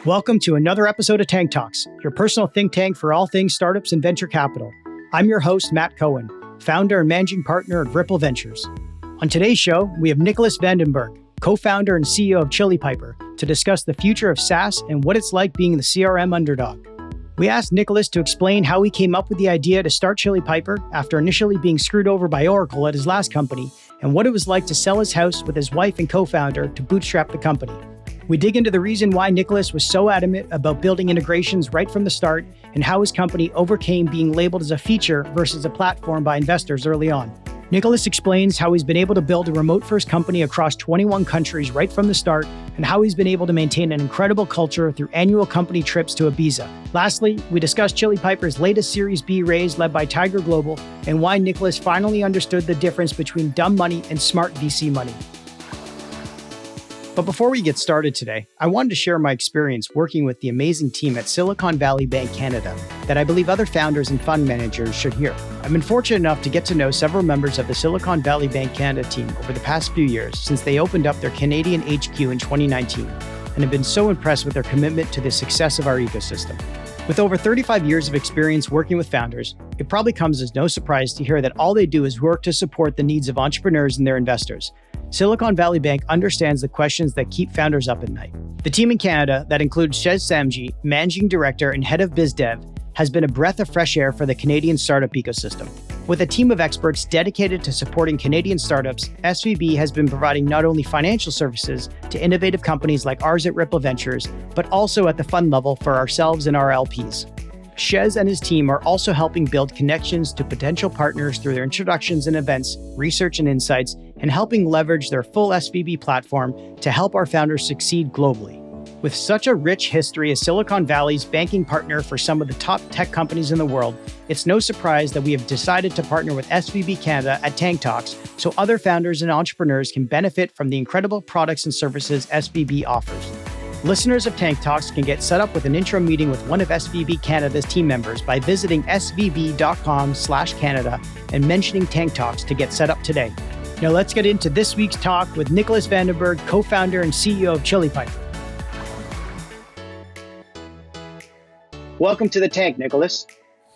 Welcome to another episode of Tank Talks, your personal think tank for all things startups and venture capital. I'm your host, Matt Cohen, founder and managing partner of Ripple Ventures. On today's show, we have Nicolas Vandenberghe, co-founder and CEO of Chili Piper, to discuss the future of SaaS and what it's like being the CRM underdog. We asked Nicolas to explain how he came up with the idea to start Chili Piper after initially being screwed over by Oracle at his last company, and what it was like to sell his house with his wife and co-founder to bootstrap the company. We dig into the reason why Nicolas was so adamant about building integrations right from the start and how his company overcame being labeled as a feature versus a platform by investors early on. Nicolas explains how he's been able to build a remote-first company across 21 countries right from the start and how he's been able to maintain an incredible culture through annual company trips to Ibiza. Lastly, we discuss Chili Piper's latest Series B raise led by Tiger Global and why Nicolas finally understood the difference between dumb money and smart VC money. But before we get started today, I wanted to share my experience working with the amazing team at Silicon Valley Bank Canada that I believe other founders and fund managers should hear. I've been fortunate enough to get to know several members of the Silicon Valley Bank Canada team over the past few years since they opened up their Canadian HQ in 2019, and have been so impressed with their commitment to the success of our ecosystem. With over 35 years of experience working with founders, it probably comes as no surprise to hear that all they do is work to support the needs of entrepreneurs and their investors. Silicon Valley Bank understands the questions that keep founders up at night. The team in Canada, that includes Shez Samji, Managing Director and Head of Biz Dev, has been a breath of fresh air for the Canadian startup ecosystem. With a team of experts dedicated to supporting Canadian startups, SVB has been providing not only financial services to innovative companies like ours at Ripple Ventures, but also at the fund level for ourselves and our LPs. Shez and his team are also helping build connections to potential partners through their introductions and events, research and insights, and helping leverage their full SVB platform to help our founders succeed globally. With such a rich history as Silicon Valley's banking partner for some of the top tech companies in the world, it's no surprise that we have decided to partner with SVB Canada at Tank Talks so other founders and entrepreneurs can benefit from the incredible products and services SVB offers. Listeners of Tank Talks can get set up with an intro meeting with one of SVB Canada's team members by visiting svb.com/Canada and mentioning Tank Talks to get set up today. Now let's get into this week's talk with Nicolas Vandenberghe, co-founder and CEO of Chili Piper. Welcome to the Tank, Nicolas.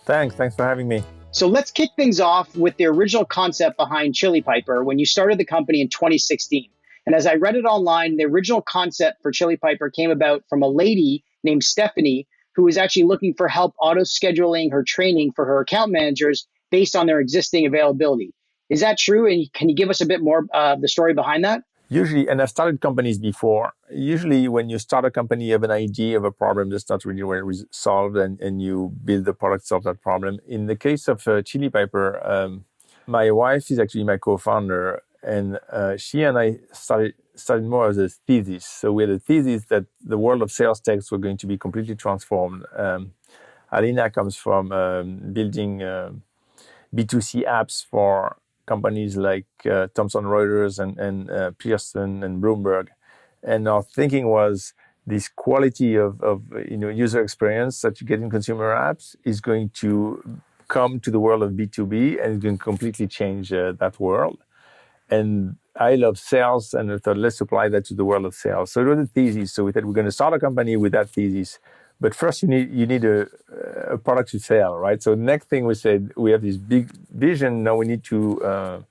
Thanks for having me. So let's kick things off with the original concept behind Chili Piper when you started the company in 2016. And as I read it online, the original concept for Chili Piper came about from a lady named Stephanie, who was actually looking for help auto-scheduling her training for her account managers based on their existing availability. Is that true? And can you give us a bit more of the story behind that? Usually, and I've started companies before, usually when you start a company, you have an idea of a problem that's not really well solved, and you build the product to solve that problem. In the case of Chili Piper, my wife is actually my co-founder, and she and I started more as a thesis. So we had a thesis that the world of sales techs were going to be completely transformed. Alina comes from building B2C apps for companies like Thomson Reuters and Pearson and Bloomberg. And our thinking was this quality of user experience that you get in consumer apps is going to come to the world of B2B and it's going to completely change that world. And I love sales, and I thought, let's apply that to the world of sales. So it was a thesis. So we said, we're going to start a company with that thesis. But first, you need a product to sell, right? So the next thing we said, we have this big vision. Now we need to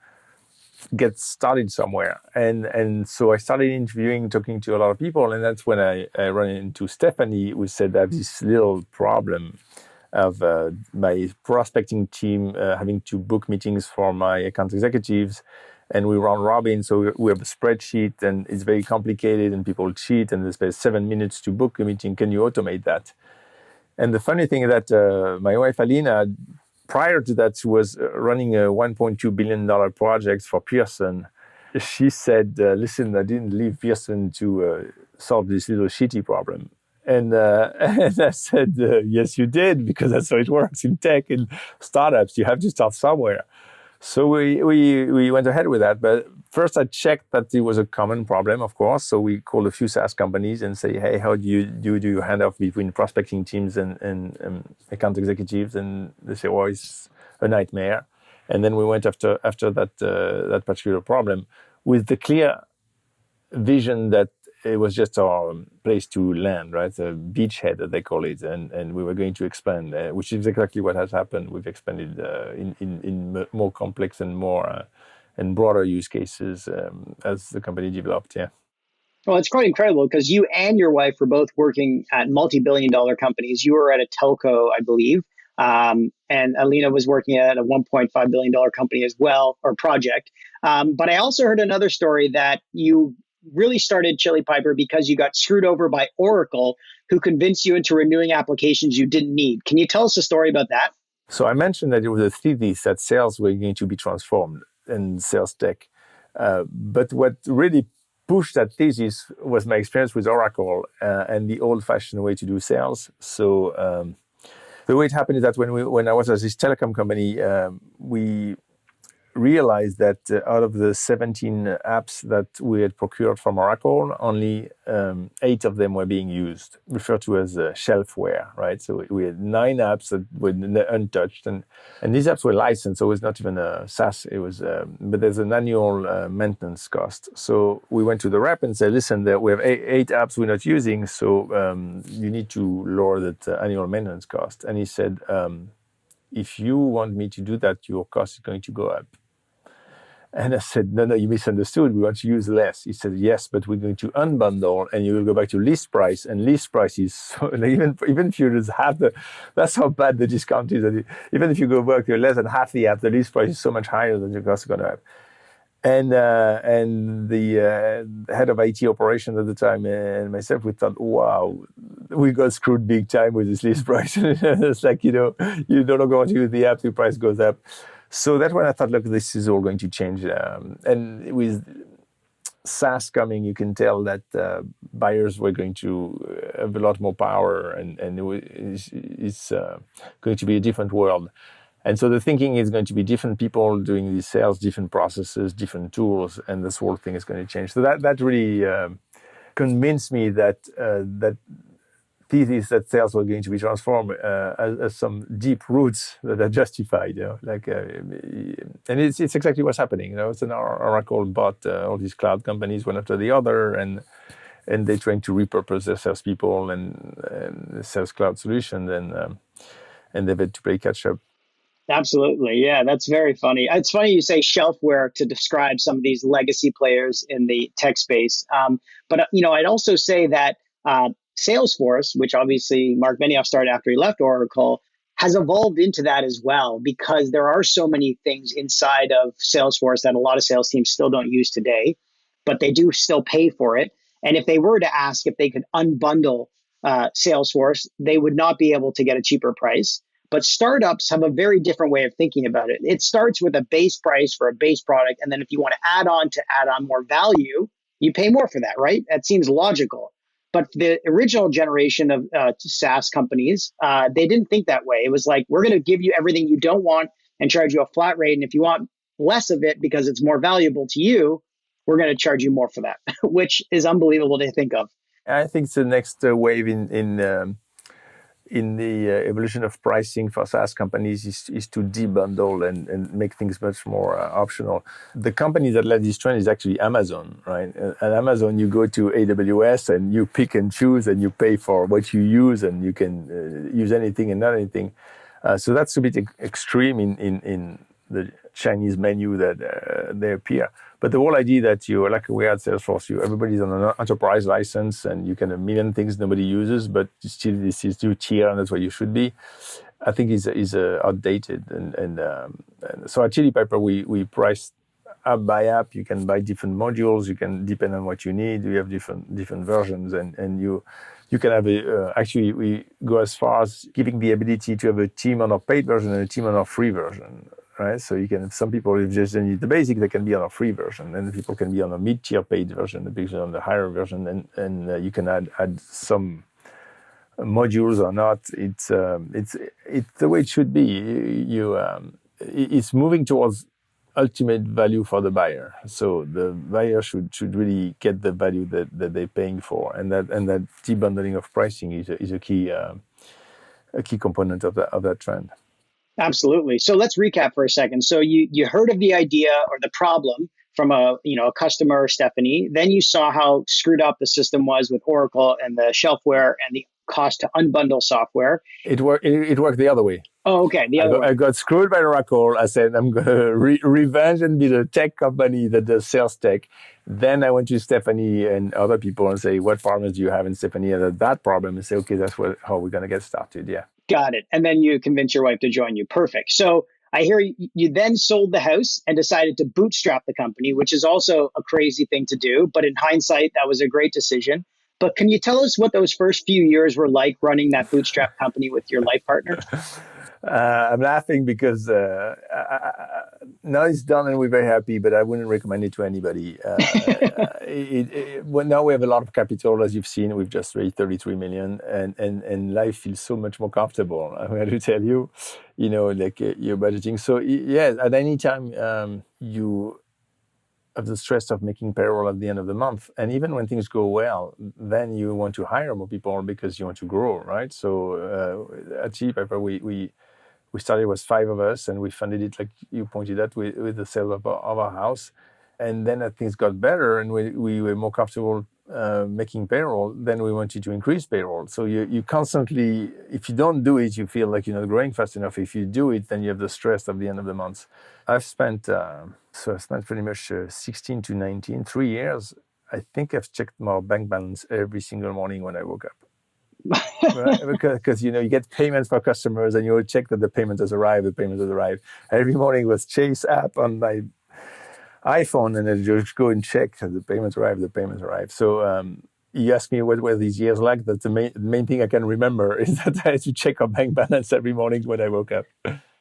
get started somewhere. And so I started interviewing, talking to a lot of people. And that's when I ran into Stephanie, who said, I have this little problem of my prospecting team having to book meetings for my account executives. And we round robin, so we have a spreadsheet, and it's very complicated, and people cheat, and they spend 7 minutes to book a meeting. Can you automate that? And the funny thing is that my wife, Alina, prior to that, she was running a $1.2 billion project for Pearson. She said, listen, I didn't leave Pearson to solve this little shitty problem. And I said, yes, you did, because that's how it works in tech and startups. You have to start somewhere. So we went ahead with that. But first I checked that it was a common problem, of course. So we called a few SaaS companies and say, hey, how do you do your handoff between prospecting teams and account executives? And they say, well, it's a nightmare. And then we went after that particular problem with the clear vision that it was just our place to land, right? The beachhead, that they call it, and we were going to expand, which is exactly what has happened. We've expanded in more complex and more and broader use cases as the company developed. Yeah. Well, it's quite incredible because you and your wife were both working at multi-billion-dollar companies. You were at a telco, I believe, and Alina was working at a $1.5 billion company as well, or project. But I also heard another story that you really started Chili Piper because you got screwed over by Oracle, who convinced you into renewing applications you didn't need. Can you tell us a story about that? So I mentioned that it was a thesis that sales were going to be transformed in sales tech. But what really pushed that thesis was my experience with Oracle and the old-fashioned way to do sales. So the way it happened is that when I was at this telecom company, we realized that out of the 17 apps that we had procured from Oracle, only 8 of them were being used, referred to as shelfware, right? So we had 9 apps that were untouched, and these apps were licensed, so it was not even a SaaS. It was, but there's an annual maintenance cost. So we went to the rep and said, listen, we have 8 apps we're not using, so you need to lower that annual maintenance cost. And he said, if you want me to do that, your cost is going to go up. And I said, no, you misunderstood. We want to use less. He said, yes, but we're going to unbundle and you will go back to list price. And list price is, so, even if you just have that's how bad the discount is. Even if you go back to less than half the app, the list price is so much higher than your cost is going to have. And the head of IT operations at the time and myself, we thought, wow, we got screwed big time with this list price. It's like, you no longer want to use the app, the price goes up. So that's when I thought, look, this is all going to change. And with SaaS coming, you can tell that buyers were going to have a lot more power, and it's going to be a different world. And so the thinking is going to be different people doing these sales, different processes, different tools, and this whole thing is going to change. So that really convinced me that thesis that sales were going to be transformed as some deep roots that are justified. And it's exactly what's happening. It's an Oracle bought all these cloud companies one after the other, and they're trying to repurpose their salespeople and sales cloud solutions, and they've had to play catch up. Absolutely. Yeah, that's very funny. It's funny you say shelfware to describe some of these legacy players in the tech space. But I'd also say that Salesforce, which obviously Mark Benioff started after he left Oracle, has evolved into that as well, because there are so many things inside of Salesforce that a lot of sales teams still don't use today, but they do still pay for it. And if they were to ask if they could unbundle Salesforce, they would not be able to get a cheaper price. But startups have a very different way of thinking about it. It starts with a base price for a base product. And then if you want to add on more value, you pay more for that, right? That seems logical. But the original generation of SaaS companies, they didn't think that way. It was like, we're going to give you everything you don't want and charge you a flat rate. And if you want less of it because it's more valuable to you, we're going to charge you more for that, which is unbelievable to think of. I think it's the next wave in the evolution of pricing for SaaS companies is to debundle and make things much more optional. The company that led this trend is actually Amazon, right? At Amazon, you go to AWS and you pick and choose and you pay for what you use, and you can use anything and not anything. So that's a bit extreme in the Chinese menu that they appear. But the whole idea that you, like we had Salesforce, everybody's on an enterprise license and you can have a million things nobody uses, but still this is your tier and that's where you should be, I think is outdated. And so at Chili Piper, we price app by app. You can buy different modules. You can, depend on what you need. We have different versions, and you can have actually we go as far as giving the ability to have a team on our paid version and a team on our free version. Right, so you can. Some people, if just need the basic, they can be on a free version, and people can be on a mid-tier paid version, the people on the higher version, and you can add some modules or not. It's the way it should be. It's moving towards ultimate value for the buyer. So the buyer should really get the value that they're paying for, and that debundling of pricing is a key component of that trend. Absolutely. So let's recap for a second. So you heard of the idea or the problem from a customer, Stephanie. Then you saw how screwed up the system was with Oracle and the shelfware and the cost to unbundle software. It worked the other way. Oh, okay. The other way. I got screwed by Oracle. I said, I'm going to revenge and be the tech company that does sales tech. Then I went to Stephanie and other people and say, what problems do you have? And Stephanie had that problem and say, okay, that's how we're going to get started. Yeah. Got it. And then you convince your wife to join you. Perfect. So I hear you then sold the house and decided to bootstrap the company, which is also a crazy thing to do. But in hindsight, that was a great decision. But can you tell us what those first few years were like running that bootstrap company with your life partner? I'm laughing because now it's done and we're very happy, but I wouldn't recommend it to anybody. Well, now we have a lot of capital, as you've seen. We've just raised 33 million, and life feels so much more comfortable. I'm going to tell you, like you're budgeting. So yeah, at any time you have the stress of making payroll at the end of the month, and even when things go well, then you want to hire more people because you want to grow, right? So at Chili Pepper, we started with 5 of us, and we funded it, like you pointed out, with the sale of our house. And then as things got better and we were more comfortable making payroll, then we wanted to increase payroll. So you constantly, if you don't do it, you feel like you're not growing fast enough. If you do it, then you have the stress of the end of the month. I've spent pretty much 16 to 19, 3 years. I think I've checked my bank balance every single morning when I woke up. Right? Because you get payments for customers, and you will check that the payment has arrived. Every morning was Chase app on my iPhone, and I just go and check the payments arrived. So you ask me what were these years like. That's the main thing I can remember is that I had to check our bank balance every morning when I woke up.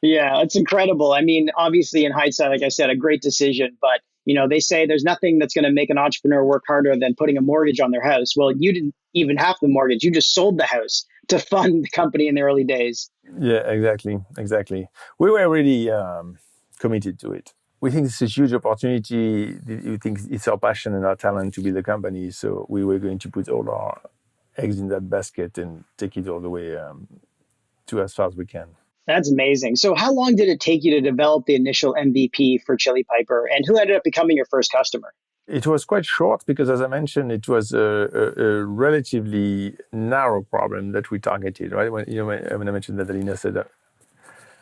Yeah, it's incredible. I mean, obviously, in hindsight, like I said, a great decision. But they say there's nothing that's going to make an entrepreneur work harder than putting a mortgage on their house. Well, you didn't even have the mortgage; you just sold the house to fund the company in the early days. Yeah, exactly. We were really committed to it. We think this is a huge opportunity. We think it's our passion and our talent to be the company. So we were going to put all our eggs in that basket and take it all the way to as far as we can. That's amazing. So how long did it take you to develop the initial MVP for Chili Piper, and who ended up becoming your first customer? It was quite short because, as I mentioned, it was a relatively narrow problem that we targeted. Right when I mentioned that, Alina said that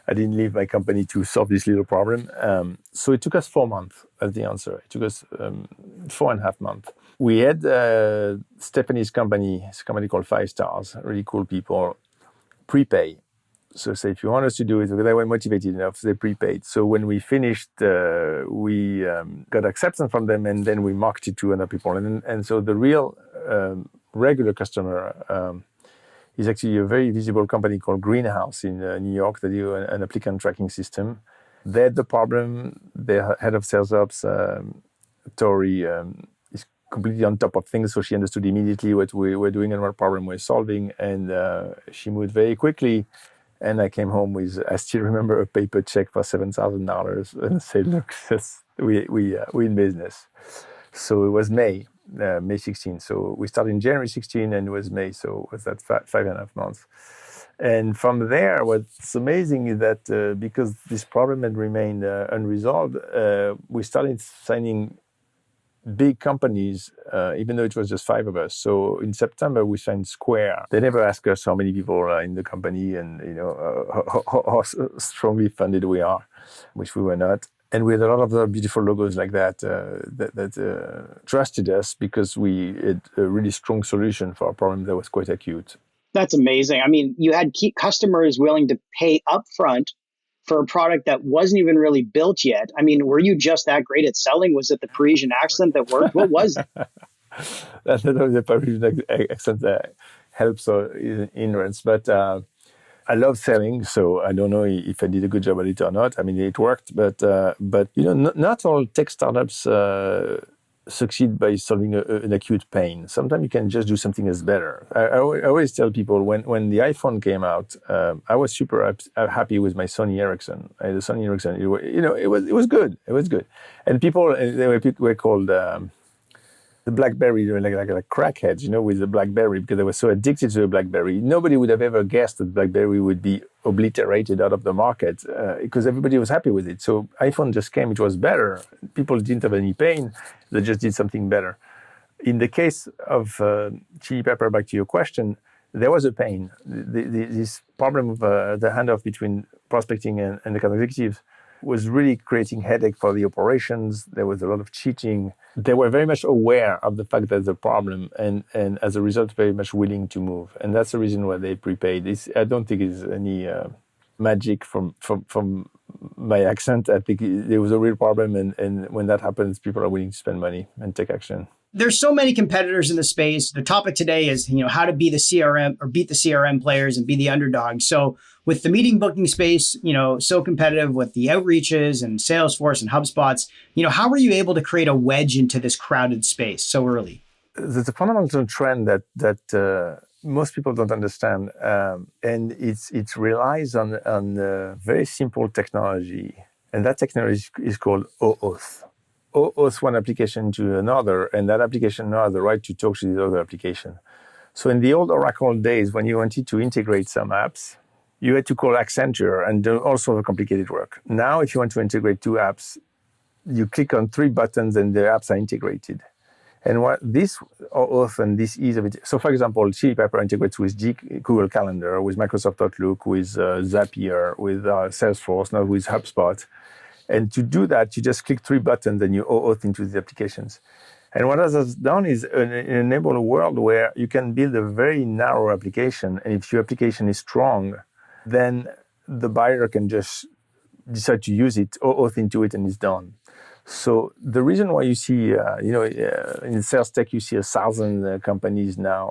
I didn't leave my company to solve this little problem. So it took us 4 months as the answer. It took us 4.5 months. We had Stephanie's company, it's a company called 5 Stars, really cool people, prepay. So say if you want us to do it, they were motivated enough, they prepaid. So when we finished, we got acceptance from them, and then we marketed to other people. And so the real regular customer is actually a very visible company called Greenhouse in New York that do an applicant tracking system. They had the problem. Their head of sales ops, Tori, is completely on top of things, so she understood immediately what we were doing and what problem we're solving, and she moved very quickly. And I came home with, I still remember, a paper check for $7,000 and said, look, we're in business. So it was May 16. So we started in January 16 and it was May. So it was that 5.5 months. And from there, what's amazing is that because this problem had remained unresolved, we started signing big companies, even though it was just 5 of us. So in September, we signed Square. They never asked us how many people are in the company and how strongly funded we are, which we were not. And we had a lot of other beautiful logos like that that trusted us because we had a really strong solution for a problem that was quite acute. That's amazing. I mean, you had key customers willing to pay upfront for a product that wasn't even really built yet. I mean, were you just that great at selling? Was it the Parisian accent that worked? What was it? That's not the Parisian accent that helps or ignorance, but I love selling, so I don't know if I did a good job at it or not. I mean, it worked, but not all tech startups succeed by solving an acute pain. Sometimes you can just do something that's better. I always tell people when the iPhone came out, I was super happy with my Sony Ericsson. I had a Sony Ericsson. It was good. It was good. And people, they were called the the BlackBerry, like crackheads, with the BlackBerry, because they were so addicted to the BlackBerry. Nobody would have ever guessed that BlackBerry would be obliterated out of the market because everybody was happy with it. So iPhone just came, it was better. People didn't have any pain. They just did something better. In the case of Chili Pepper, back to your question, there was a pain. This problem of the handoff between prospecting and account executives was really creating headache for the operations. There was a lot of cheating. They were very much aware of the fact that there's a problem, and as a result, very much willing to move. And that's the reason why they prepaid. I don't think it's any magic from my accent. I think there was a real problem, and when that happens, people are willing to spend money and take action. There's so many competitors in the space. The topic today is, how to be the CRM or beat the CRM players and be the underdog. So with the meeting booking space, so competitive with the outreaches and Salesforce and HubSpots, how were you able to create a wedge into this crowded space so early? There's a fundamental trend that most people don't understand, and it relies on a very simple technology, and that technology is called OAuth. OAuth one application to another, and that application now has the right to talk to the other application. So in the old Oracle days, when you wanted to integrate some apps, you had to call Accenture and do all sorts of complicated work. Now, if you want to integrate two apps, you click on 3 buttons and the apps are integrated. And what this OAuth and this ease of it. So for example, Chili Pepper integrates with Google Calendar, with Microsoft Outlook, with Zapier, with Salesforce, now with HubSpot. And to do that, you just click 3 buttons and you OAuth into the applications. And what that has done is enable a world where you can build a very narrow application. And if your application is strong, then the buyer can just decide to use it, OAuth into it, and it's done. So the reason why you see, in sales tech, you see 1,000 companies now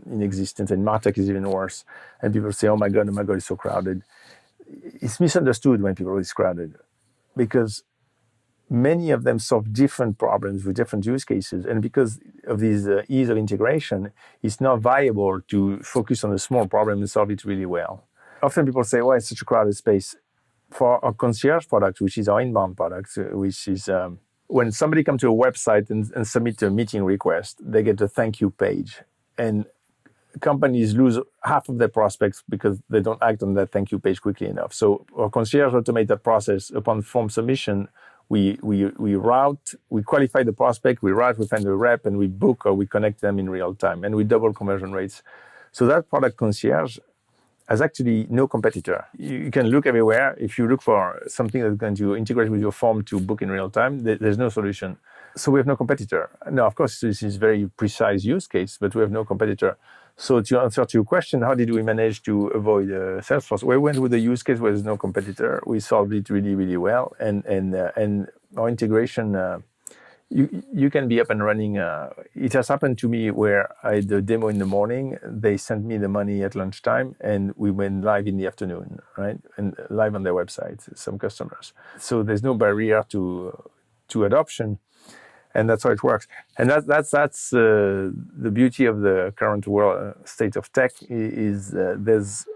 in existence, and MarTech is even worse. And people say, oh my God, it's so crowded. It's misunderstood when people are crowded, because many of them solve different problems with different use cases. And because of this ease of integration, it's not viable to focus on a small problem and solve it really well. Often people say, well, it's such a crowded space. For our concierge product, which is our inbound product, which is when somebody comes to a website and submit a meeting request, they get a thank you page. And companies lose half of their prospects because they don't act on that thank you page quickly enough. So our concierge automate that process. Upon form submission, we route, we qualify the prospect, we route, we find the rep, and we book or we connect them in real time, and we double conversion rates. So that product concierge has actually no competitor. You can look everywhere. If you look for something that's going to integrate with your form to book in real time, there's no solution. So we have no competitor. Now, of course, this is very precise use case, but we have no competitor. So to answer to your question, how did we manage to avoid Salesforce? We went with the use case where there's no competitor. We solved it really, really well. And our integration, you can be up and running. It has happened to me where I had a demo in the morning, they sent me the money at lunchtime, and we went live in the afternoon, right? And live on their website, some customers. So there's no barrier to adoption. And that's how it works. And that's the beauty of the current world state of tech is there's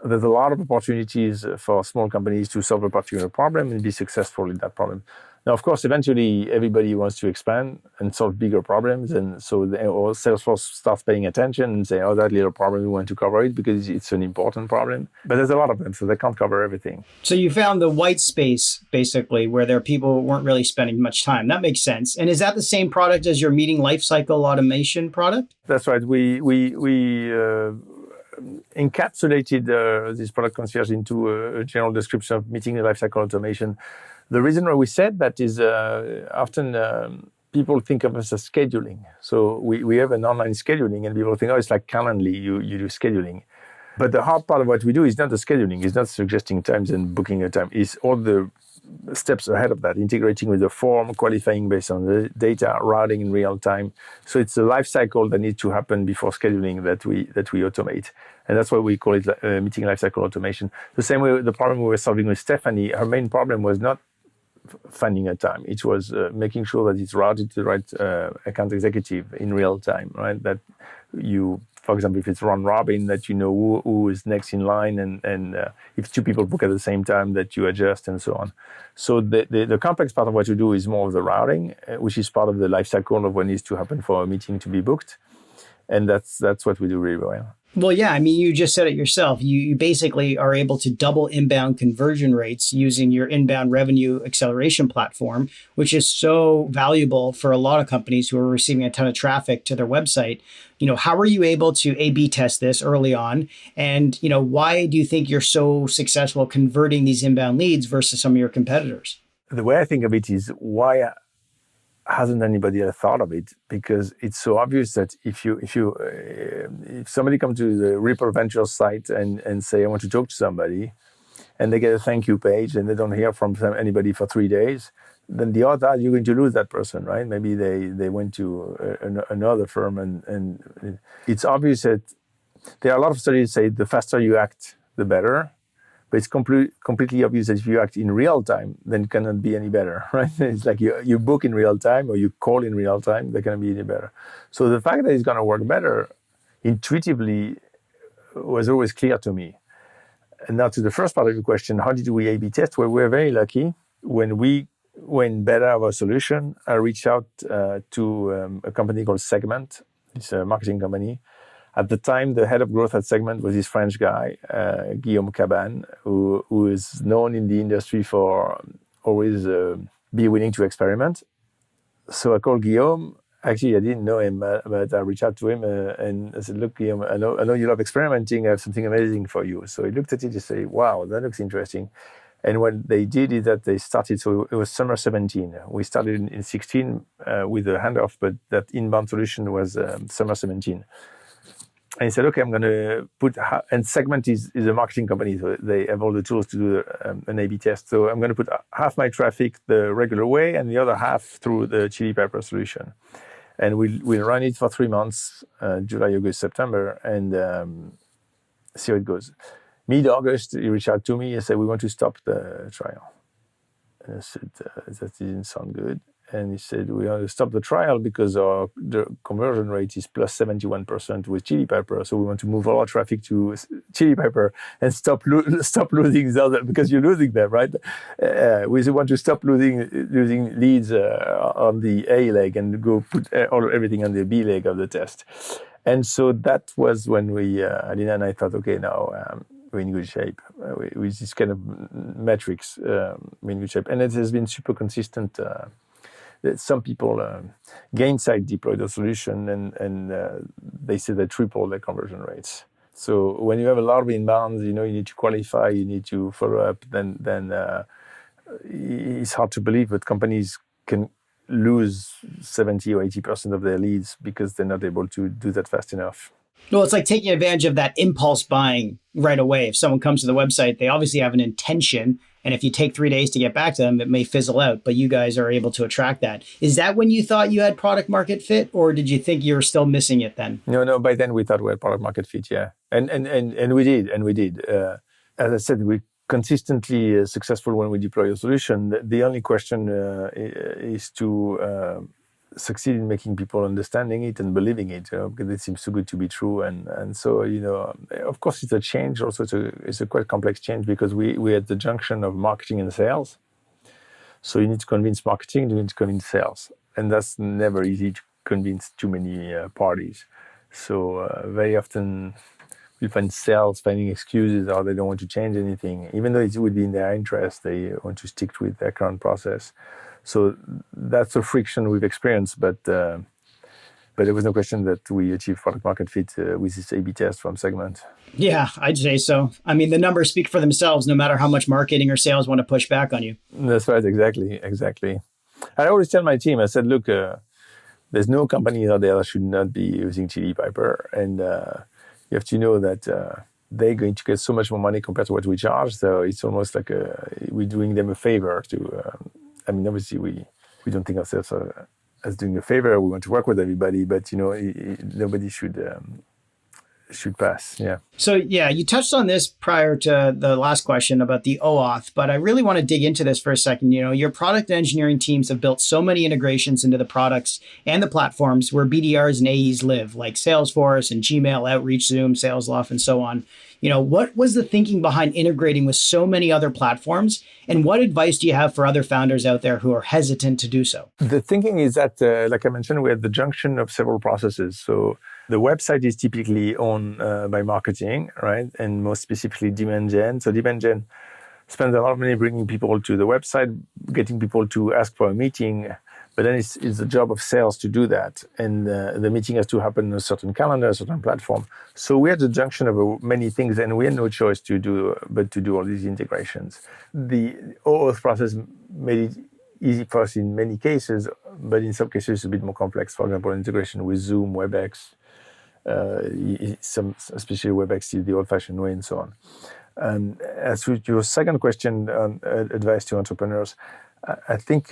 a lot of opportunities for small companies to solve a particular problem and be successful in that problem. Now, of course, eventually everybody wants to expand and solve bigger problems. And so Salesforce starts paying attention and say, oh, that little problem, we want to cover it because it's an important problem. But there's a lot of them, so they can't cover everything. So you found the white space, basically, where there are people who weren't really spending much time. That makes sense. And is that the same product as your meeting lifecycle automation product? That's right. We encapsulated this product concierge into a general description of meeting lifecycle automation. The reason why we said that is often people think of us as scheduling. So we have an online scheduling, and people think, oh, it's like Calendly, you do scheduling. But the hard part of what we do is not the scheduling, it's not suggesting times and booking a time, it's all the steps ahead of that, integrating with the form, qualifying based on the data, routing in real time. So it's a life cycle that needs to happen before scheduling that we automate. And that's why we call it meeting lifecycle automation. The same way, the problem we were solving with Stephanie, her main problem was not finding a time. It was making sure that it's routed to the right account executive in real time, right? That you for example, if it's round robin, that you know who is next in line, and if two people book at the same time, that you adjust and so on. So the complex part of what you do is more of the routing, which is part of the life cycle of what needs to happen for a meeting to be booked. And that's what we do really well. Well, yeah, I mean, you just said it yourself. You basically are able to double inbound conversion rates using your inbound revenue acceleration platform, which is so valuable for a lot of companies who are receiving a ton of traffic to their website. How are you able to A/B test this early on? And, why do you think you're so successful converting these inbound leads versus some of your competitors? The way I think of it is, why hasn't anybody ever thought of it? Because it's so obvious that if somebody comes to the Ripple Ventures site and say, I want to talk to somebody, and they get a thank you page and they don't hear from anybody for 3 days, then the odds are you're going to lose that person, right? Maybe they went to another firm, and it's obvious that there are a lot of studies that say the faster you act, the better. But it's completely obvious that if you act in real time, then it cannot be any better, right? It's like you book in real time or you call in real time, they cannot be any better. So the fact that it's going to work better intuitively was always clear to me. And now to the first part of your question, how did we A/B test? Well, we're very lucky. When beta of our solution, I reached out to a company called Segment. It's a marketing company. At the time, the head of growth at Segment was this French guy, Guillaume Cabane, who is known in the industry for always be willing to experiment. So I called Guillaume. Actually, I didn't know him, but I reached out to him and I said, look, Guillaume, I know you love experimenting. I have something amazing for you. So he looked at it and said, wow, that looks interesting. And what they did is that they started, so it was summer 17. We started in 16 with a handoff, but that inbound solution was summer 17. And he said, okay, I'm going to put, and Segment is a marketing company, so they have all the tools to do an A/B test. So I'm going to put half my traffic the regular way and the other half through the Chili Pepper solution. And we'll run it for 3 months, July, August, September, and see how it goes. Mid-August, he reached out to me and said, we want to stop the trial. And I said, that didn't sound good. And he said, we want to stop the trial because the conversion rate is plus 71% with Chili Pepper. So we want to move all our traffic to Chili Pepper and stop losing the other, because you're losing them, right? We want to stop losing leads on the A leg and go put everything on the B leg of the test. And so that was when Alina and I thought, okay, now we're in good shape. With this kind of metrics, we're in good shape. And it has been super consistent. Some people Gainsight deployed a solution and they say they triple their conversion rates. So when you have a lot of inbounds, you need to qualify, you need to follow up, then it's hard to believe that companies can lose 70 or 80% of their leads because they're not able to do that fast enough. Well, it's like taking advantage of that impulse buying right away. If someone comes to the website, they obviously have an intention. And if you take 3 days to get back to them, it may fizzle out, but you guys are able to attract that. Is that when you thought you had product market fit, or did you think you were still missing it then? No, by then we thought we had product market fit, yeah. And we did. As I said, we consistently successful when we deploy a solution. The only question is to succeed in making people understanding it and believing it, because it seems too good to be true. And so, of course, it's a change. Also, it's a quite complex change because we're at the junction of marketing and sales. So you need to convince marketing, you need to convince sales. And that's never easy to convince too many parties. So very often we find sales finding excuses or they don't want to change anything. Even though it would be in their interest, they want to stick with their current process. So that's a friction we've experienced, but there was no question that we achieved product market fit with this A/B test from Segment. Yeah, I'd say so. I mean, the numbers speak for themselves, no matter how much marketing or sales want to push back on you. That's right, exactly. I always tell my team, I said, look, there's no company out there that should not be using Chili Piper, and you have to know that they're going to get so much more money compared to what we charge. So it's almost like we're doing them a favor to. Obviously, we don't think ourselves as doing a favor. We want to work with everybody, but nobody should should pass. Yeah. So yeah, you touched on this prior to the last question about the OAuth, but I really want to dig into this for a second. Your product and engineering teams have built so many integrations into the products and the platforms where BDRs and AEs live, like Salesforce and Gmail, Outreach, Zoom, SalesLoft, and so on. What was the thinking behind integrating with so many other platforms? And what advice do you have for other founders out there who are hesitant to do so? The thinking is that, like I mentioned, we're at the junction of several processes. So the website is typically owned by marketing, right? And most specifically demand gen. So demand gen spends a lot of money bringing people to the website, getting people to ask for a meeting. But then it's the job of sales to do that. And the meeting has to happen on a certain calendar, a certain platform. So we're at the junction of many things, and we had no choice but to do all these integrations. The OAuth process made it easy for us in many cases, but in some cases it's a bit more complex. For example, integration with Zoom, WebEx, especially WebEx is the old-fashioned way, and so on. And as to your second question on advice to entrepreneurs, I think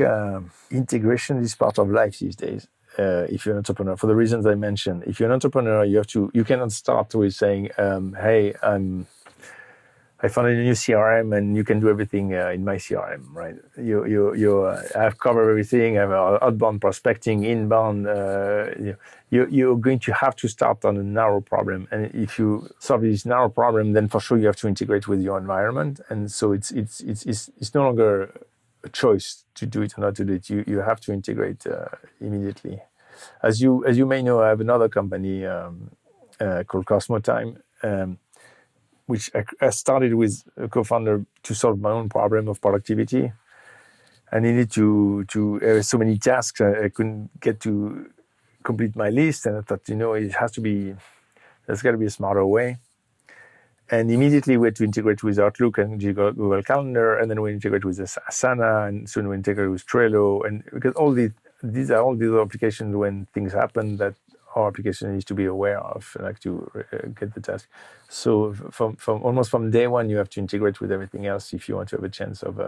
integration is part of life these days. If you're an entrepreneur, for the reasons I mentioned, if you're an entrepreneur, you cannot start with saying, "Hey, I found a new CRM and you can do everything in my CRM," right? I've covered everything. I have outbound prospecting, inbound. You're going to have to start on a narrow problem, and if you solve this narrow problem, then for sure you have to integrate with your environment, and so it's no longer a choice to do it or not to do it. You have to integrate immediately. As you may know, I have another company called Cosmotime, which I started with a co-founder to solve my own problem of productivity. I needed to so many tasks I couldn't get to complete my list, and I thought, there's got to be a smarter way. And immediately we had to integrate with Outlook and Google Calendar, and then we integrate with Asana, and soon we integrate with Trello, and because these are all these applications when things happen that our application needs to be aware of, like to get the task. So from day one, you have to integrate with everything else if you want to have a chance of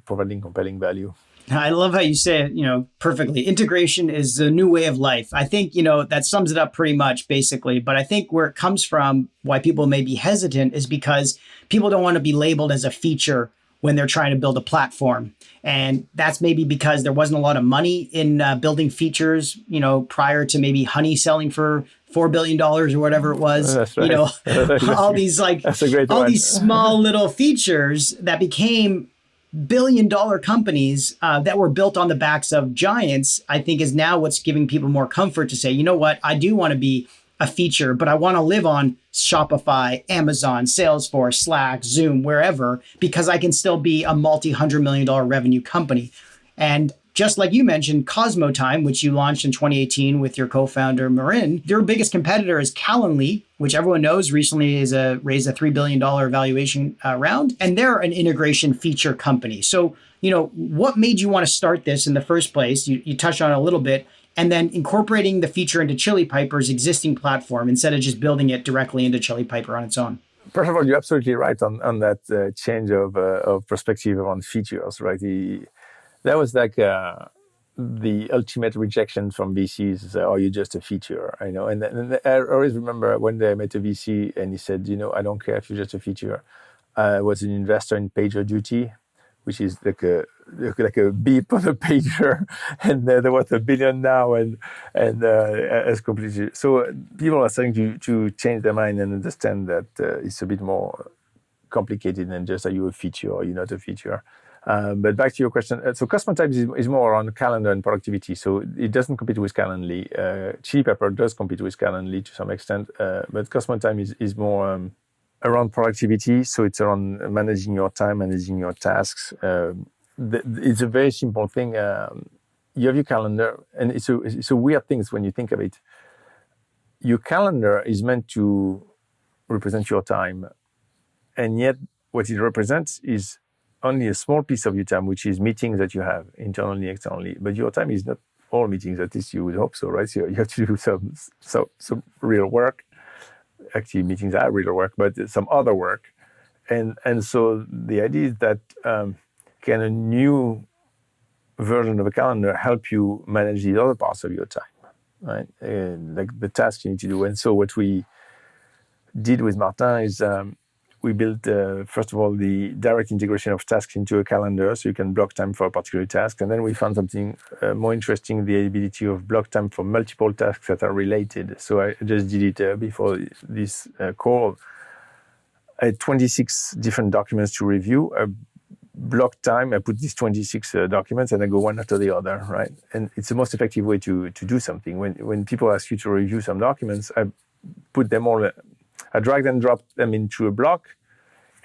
providing compelling value. I love how you say it, perfectly. Integration is the new way of life. I think, that sums it up pretty much, basically. But I think where it comes from, why people may be hesitant, is because people don't want to be labeled as a feature when they're trying to build a platform. And that's maybe because there wasn't a lot of money in building features, prior to maybe Honey selling for $4 billion or whatever it was. That's right. All these these small little features that became billion-dollar companies that were built on the backs of giants, I think is now what's giving people more comfort to say, you know what, I do want to be a feature, but I want to live on Shopify, Amazon, Salesforce, Slack, Zoom, wherever, because I can still be a multi-$100 million revenue company. And just like you mentioned, Cosmotime, which you launched in 2018 with your co-founder, Marin, their biggest competitor is Calendly, which everyone knows recently raised a $3 billion valuation round, and they're an integration feature company. So, what made you want to start this in the first place? You touched on it a little bit, and then incorporating the feature into Chili Piper's existing platform instead of just building it directly into Chili Piper on its own. First of all, you're absolutely right on that change of perspective on features, right? That was like the ultimate rejection from VCs. "Oh, you're just a feature," I know. And I always remember one day I met a VC and he said, "I don't care if you're just a feature." I was an investor in PagerDuty, which is like a beep on a pager, and there was $1 billion now, and it's completely. So people are starting to change their mind and understand that it's a bit more complicated than just, are you a feature or you're not a feature. But back to your question, so Cosmotime is more around calendar and productivity, so it doesn't compete with Calendly. Chili Pepper does compete with Calendly to some extent, but Cosmotime is more around productivity, so it's around managing your time, managing your tasks. It's a very simple thing. You have your calendar, and it's a weird thing when you think of it. Your calendar is meant to represent your time, and yet what it represents is only a small piece of your time, which is meetings that you have internally, externally. But your time is not all meetings, at least you would hope so, right? So you have to do some real work. Actually, meetings are real work, but some other work. And so the idea is that can a new version of a calendar help you manage the other parts of your time? right? Like the task you need to do. And so what we did with Martin is we built, first of all, the direct integration of tasks into a calendar so you can block time for a particular task. And then we found something more interesting, the ability of block time for multiple tasks that are related. So I just did it before this call. I had 26 different documents to review. Block time, I put these 26 documents and I go one after the other, right? And it's the most effective way to do something. When people ask you to review some documents, I put them all, I drag and drop them into a block.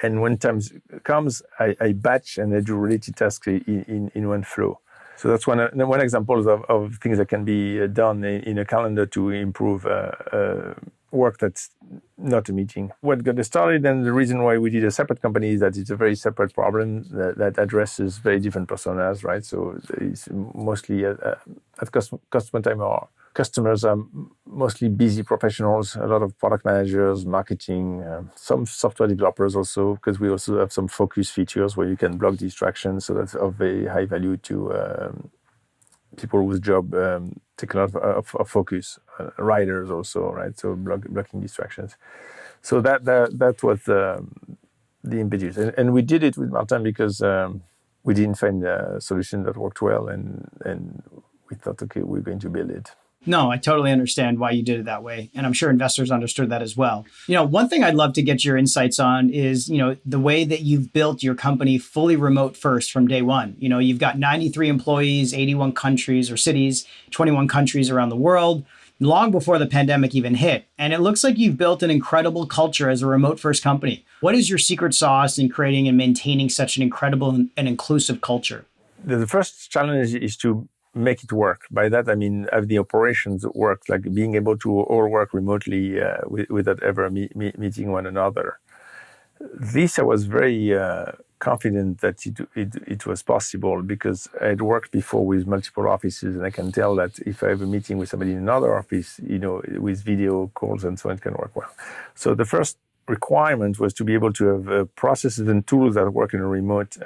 And when time comes, I batch and I do related tasks in one flow. So that's one example of things that can be done in a calendar to improve work that's not a meeting. What got us started and the reason why we did a separate company is that it's a very separate problem that addresses very different personas, right? So it's mostly at customer time or customers are mostly busy professionals, a lot of product managers, marketing, some software developers also, because we also have some focus features where you can block distractions. So that's of very high value to people whose job take a lot of focus. Writers also, right? So blocking distractions. So that was the impetus. And we did it with Martin because we didn't find a solution that worked well. And we thought, okay, we're going to build it. No, I totally understand why you did it that way. And I'm sure investors understood that as well. One thing I'd love to get your insights on is, the way that you've built your company fully remote first from day one. You've got 93 employees, 81 countries or cities, 21 countries around the world, long before the pandemic even hit. And it looks like you've built an incredible culture as a remote first company. What is your secret sauce in creating and maintaining such an incredible and inclusive culture? The first challenge is to make it work. By that, I mean, have the operations work, like being able to all work remotely without ever meeting one another. This, I was very confident that it was possible because I'd worked before with multiple offices, and I can tell that if I have a meeting with somebody in another office, with video calls and so on, it can work well. So the first requirement was to be able to have processes and tools that work in a remote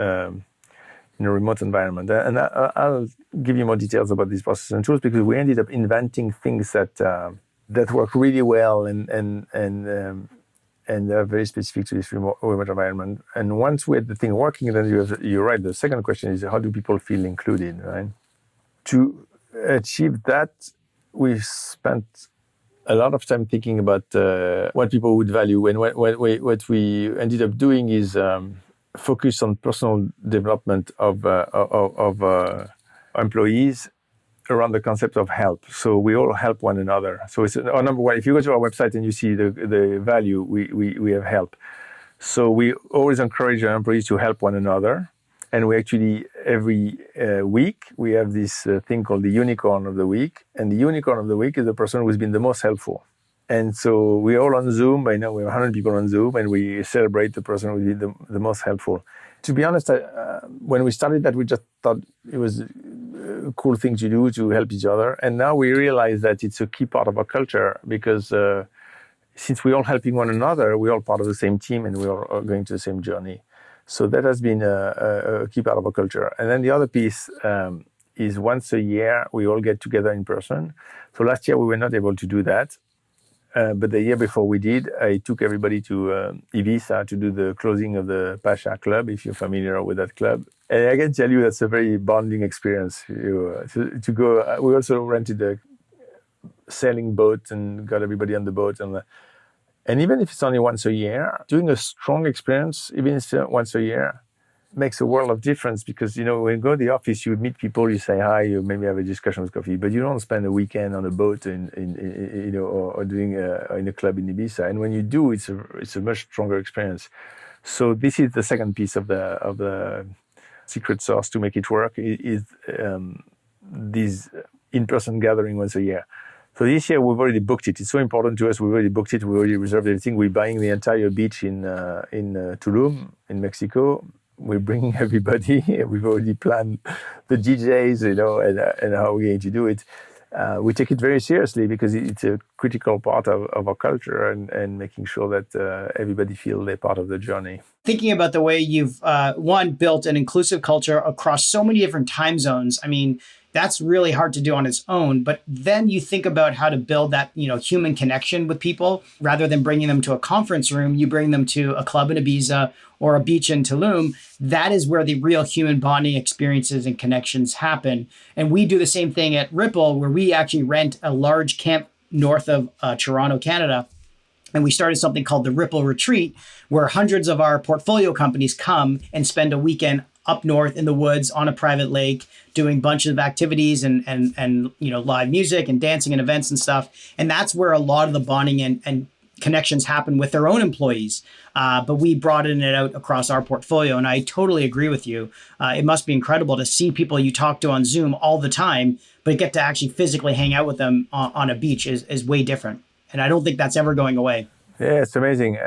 environment. And I'll give you more details about these processes and tools because we ended up inventing things that work really well and are very specific to this remote environment. And once we had the thing working, then you're right. The second question is, how do people feel included, right? To achieve that, we spent a lot of time thinking about what people would value. And what we ended up doing is focus on personal development of employees around the concept of help. So we all help one another. So it's number one. If you go to our website and you see the value, we have help. So we always encourage our employees to help one another. And we actually, every week, we have this thing called the unicorn of the week. And the unicorn of the week is the person who's been the most helpful. And so we're all on Zoom. By now we have 100 people on Zoom, and we celebrate the person who did the most helpful. To be honest, when we started that, we just thought it was a cool thing to do to help each other. And now we realize that it's a key part of our culture because since we're all helping one another, we're all part of the same team and we're all going to the same journey. So that has been a key part of our culture. And then the other piece is once a year, we all get together in person. So last year, we were not able to do that. But the year before we did, I took everybody to Ibiza to do the closing of the Pasha Club, if you're familiar with that club. And I can tell you that's a very bonding experience to go. We also rented a sailing boat and got everybody on the boat. And even if it's only once a year, doing a strong experience, even if it's once a year, makes a world of difference because, when you go to the office, you meet people, you say hi, you maybe have a discussion with coffee, but you don't spend a weekend on a boat or doing in a club in Ibiza. And when you do, it's a much stronger experience. So this is the second piece of the secret sauce to make it work is this in-person gathering once a year. So this year we've already booked it. It's so important to us. We've already booked it. We already reserved everything. We're buying the entire beach in Tulum in Mexico. We're bringing everybody. We've already planned the DJs, and how we're going to do it. We take it very seriously because it's a critical part of our culture and making sure that everybody feels they're part of the journey. Thinking about the way you've, built an inclusive culture across so many different time zones. I mean, That's really hard to do on its own. But then you think about how to build that, human connection with people rather than bringing them to a conference room. You bring them to a club in Ibiza or a beach in Tulum. That is where the real human bonding experiences and connections happen. And we do the same thing at Ripple, where we actually rent a large camp north of Toronto, Canada. And we started something called the Ripple Retreat, where hundreds of our portfolio companies come and spend a weekend up north in the woods on a private lake, doing bunches of activities and live music and dancing and events and stuff. And that's where a lot of the bonding and connections happen with their own employees. But we broadened it out across our portfolio. And I totally agree with you. It must be incredible to see people you talk to on Zoom all the time, but get to actually physically hang out with them on a beach is way different. And I don't think that's ever going away. Yeah, it's amazing.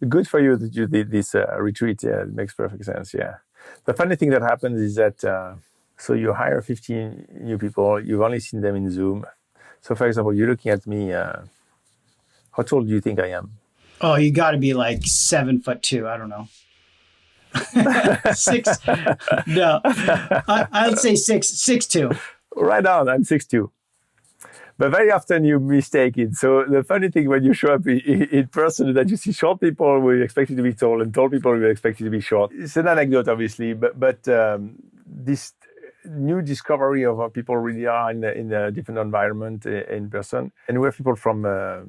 Good for you that you did this retreat. Yeah, it makes perfect sense. Yeah. The funny thing that happens is that, so you hire 15 new people, you've only seen them in Zoom. So for example, you're looking at me, how tall do you think I am? Oh, you got to be like 7'2". I don't know. 6. No, I'd say 6'2". Right on, I'm 6'2". But very often you mistake it. So the funny thing when you show up in person is that you see short people who expect you to be tall and tall people who expect you to be short. It's an anecdote, obviously, but this new discovery of how people really are in a different environment in person. And we have people from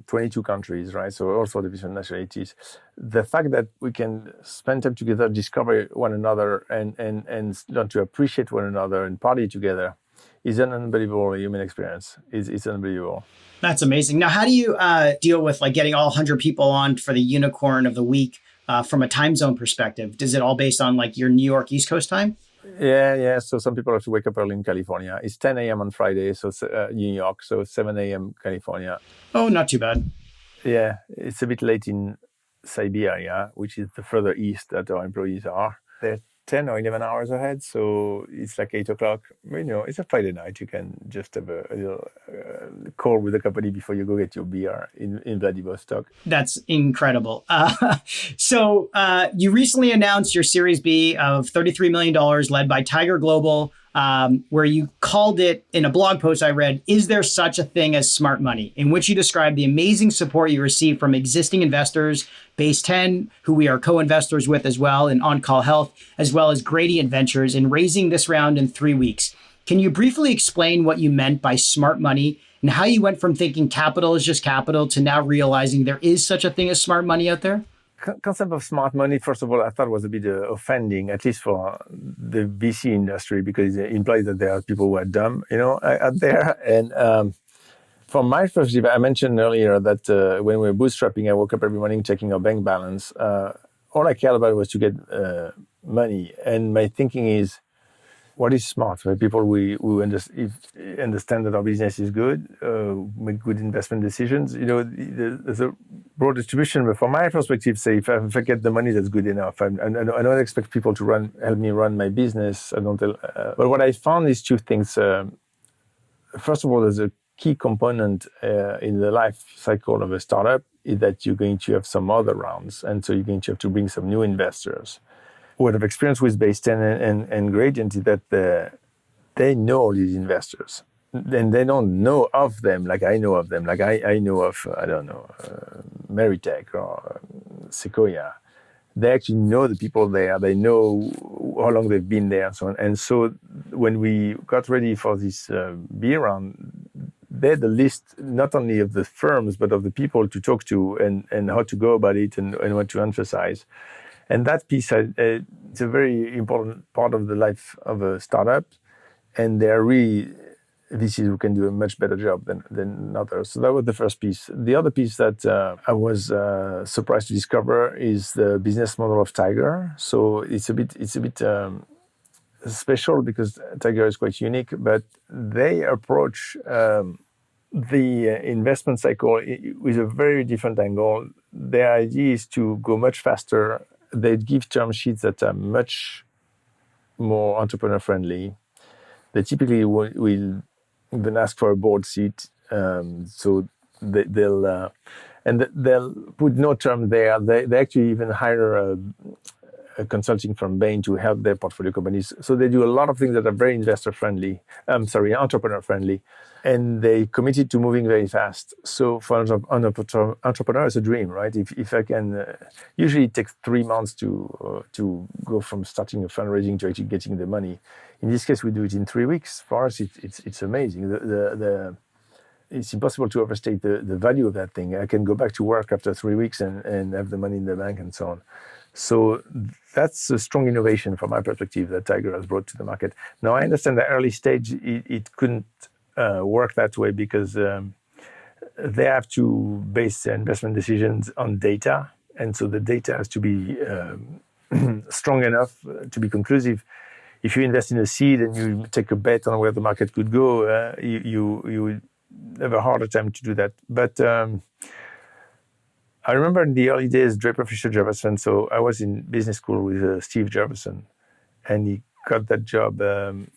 22 countries, right? So also different nationalities. The fact that we can spend time together, discover one another and learn to appreciate one another and party together is an unbelievable human experience. It's unbelievable. That's amazing. Now, how do you deal with like getting all 100 people on for the unicorn of the week from a time zone perspective? Is it all based on like your New York East Coast time? Yeah. So some people have to wake up early in California. It's 10 a.m. on Friday, so New York, so 7 a.m. California. Oh, not too bad. Yeah, it's a bit late in Siberia, which is the further east that our employees are. They're 10 or 11 hours ahead, so it's like 8 o'clock. It's a Friday night. You can just have a little call with the company before you go get your beer in Vladivostok. That's incredible. So you recently announced your Series B of $33 million led by Tiger Global, where you called it, in a blog post I read, "Is there such a thing as smart money?" in which you described the amazing support you received from existing investors, Base 10, who we are co-investors with as well, and On Call Health, as well as Gradient Ventures, in raising this round in 3 weeks. Can you briefly explain what you meant by smart money and how you went from thinking capital is just capital to now realizing there is such a thing as smart money out there? Concept of smart money, first of all, I thought was a bit offending, at least for the VC industry, because it implies that there are people who are dumb, out there. And from my perspective, I mentioned earlier that when we were bootstrapping, I woke up every morning checking our bank balance. All I cared about was to get money. And my thinking is, what is smart? For people who understand that our business is good, make good investment decisions. There's a broad distribution. But from my perspective, say if I get the money, that's good enough. I don't expect people to help me run my business. I don't. But what I found is two things. First of all, there's a key component in the life cycle of a startup is that you're going to have some other rounds, and so you're going to have to bring some new investors. What I've experienced with Base 10 and Gradient is that they know all these investors. And they don't know of them like I know of them. Like I know of, Meritech or Sequoia. They actually know the people there. They know how long they've been there and so on. And so when we got ready for this B round, they had the list not only of the firms, but of the people to talk to and how to go about it and what to emphasize. And that piece, it's a very important part of the life of a startup. And they're really VCs who can do a much better job than others. So that was the first piece. The other piece that I was surprised to discover is the business model of Tiger. So it's a bit special because Tiger is quite unique, but they approach the investment cycle with a very different angle. Their idea is to go much faster. They give term sheets that are much more entrepreneur friendly. They typically will even ask for a board seat, so they'll put no term there. They actually even hire a consulting firm, Bain, to help their portfolio companies. So they do a lot of things that are very entrepreneur friendly. And they committed to moving very fast. So for an entrepreneur, it's a dream, right? If I can, usually it takes 3 months to go from starting a fundraising to actually getting the money. In this case, we do it in 3 weeks. For us, it's amazing. It's impossible to overstate the value of that thing. I can go back to work after 3 weeks and have the money in the bank and so on. So that's a strong innovation from my perspective that Tiger has brought to the market. Now, I understand the early stage, it couldn't work that way because they have to base their investment decisions on data. And so the data has to be strong enough to be conclusive. If you invest in a seed and you take a bet on where the market could go, you would have a harder time to do that. But I remember in the early days, Draper Fisher Jefferson. So I was in business school with Steve Jefferson, and he got that job and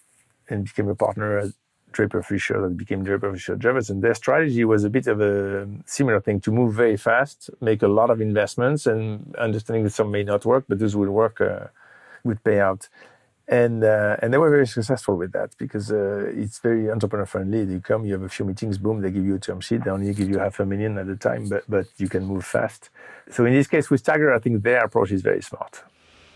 became a partner at Draper Fisher, that became Draper Fisher Jefferson. Their strategy was a bit of a similar thing: to move very fast, make a lot of investments, and understanding that some may not work, but those would work, would pay out. And they were very successful with that because it's very entrepreneur friendly. You come, you have a few meetings, boom, they give you a term sheet. They only give you $500,000 at a time, but you can move fast. So in this case with Tiger, I think their approach is very smart.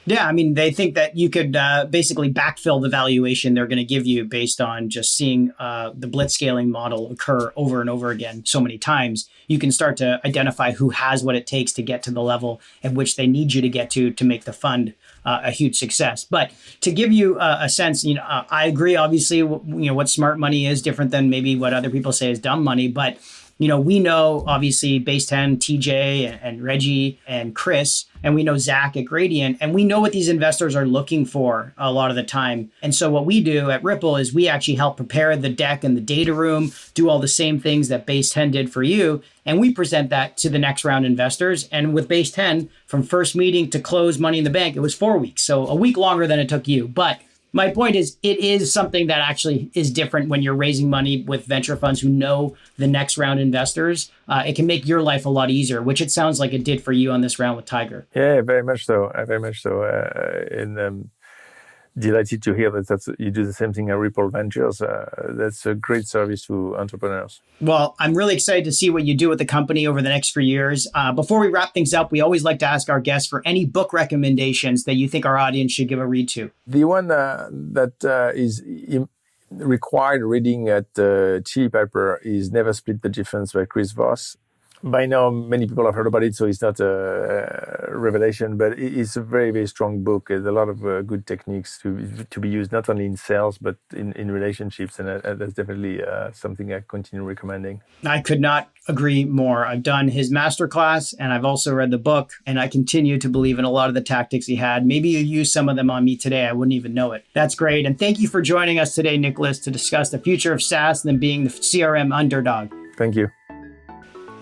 Yeah, I mean, they think that you could basically backfill the valuation they're going to give you based on just seeing the blitzscaling model occur over and over again so many times. You can start to identify who has what it takes to get to the level at which they need you to get to make the fund a huge success. But to give you a sense, I agree, obviously, what smart money is different than maybe what other people say is dumb money. But, we know, obviously, Base 10, TJ and Reggie and Chris, and we know Zach at Gradient, and we know what these investors are looking for a lot of the time. And so what we do at Ripple is we actually help prepare the deck and the data room, do all the same things that Base 10 did for you. And we present that to the next round investors. And with Base 10, from first meeting to close money in the bank, it was 4 weeks. So a week longer than it took you. But my point is, it is something that actually is different when you're raising money with venture funds who know the next round investors. It can make your life a lot easier, which it sounds like it did for you on this round with Tiger. Yeah, very much so. Very much so. And delighted to hear that you do the same thing at Ripple Ventures. That's a great service to entrepreneurs. Well, I'm really excited to see what you do with the company over the next few years. Before we wrap things up, we always like to ask our guests for any book recommendations that you think our audience should give a read to. The one that is required reading at Chili Piper is Never Split the Difference by Chris Voss. By now, many people have heard about it, so it's not a revelation, but it's a very, very strong book. There's a lot of good techniques to be used, not only in sales, but in relationships. And that's definitely something I continue recommending. I could not agree more. I've done his masterclass, and I've also read the book, and I continue to believe in a lot of the tactics he had. Maybe you used some of them on me today. I wouldn't even know it. That's great. And thank you for joining us today, Nicolas, to discuss the future of SaaS and then being the CRM underdog. Thank you.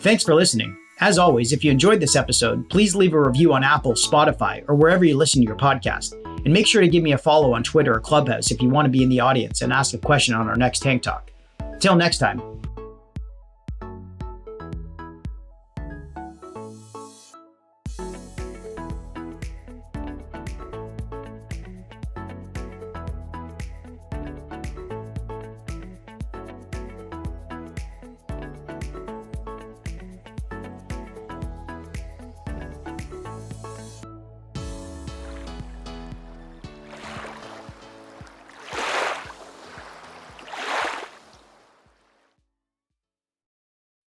Thanks for listening. As always, if you enjoyed this episode, please leave a review on Apple, Spotify, or wherever you listen to your podcast. And make sure to give me a follow on Twitter or Clubhouse if you want to be in the audience and ask a question on our next Tank Talk. Till next time.